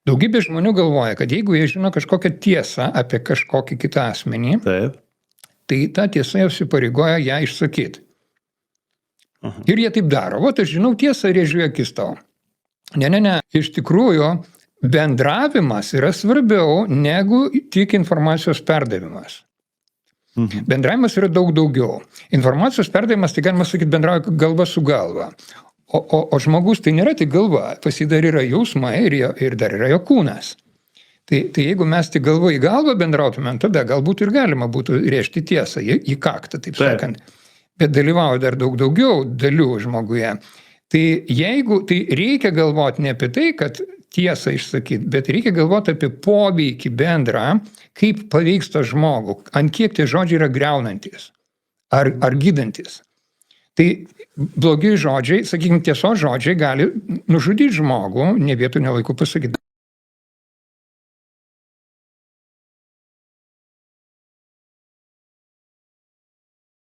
Daugybė žmonių galvoja, kad jeigu jie žino kažkokią tiesą apie kažkokį kitą asmenį, Taip. tai ta tiesa jau įsipareigoja ją išsakyti. Ir jie taip daro. O aš žinau tiesą ir jie žiūrėjo akis tau. Ne. Iš tikrųjų, bendravimas yra svarbiau negu tik informacijos perdavimas. Bendravimas yra daug daugiau. Informacijos perdavimas, tai galima sakyti, bendrauja galva su galva. O žmogus tai nėra tik galva, pas jį dar yra jausmai ir dar yra jo kūnas. Tai jeigu mes tik galva į galvą bendrautumėm, tada galbūt ir galima būtų rėžti tiesą į kaktą, taip sakant. Bet dalyvauja dar daug daugiau dalių žmoguje. Tai reikia galvoti ne apie tai, kad tiesą išsakyti, bet reikia galvoti apie poveikį bendrą, kaip paveiks tą žmogų, ant kiek tie žodžiai yra griaunantis ar gydantis. Tai blogi žodžiai, sakykime, tiesos žodžiai gali nužudyti žmogų, ne vietų, ne laiku pasakyti.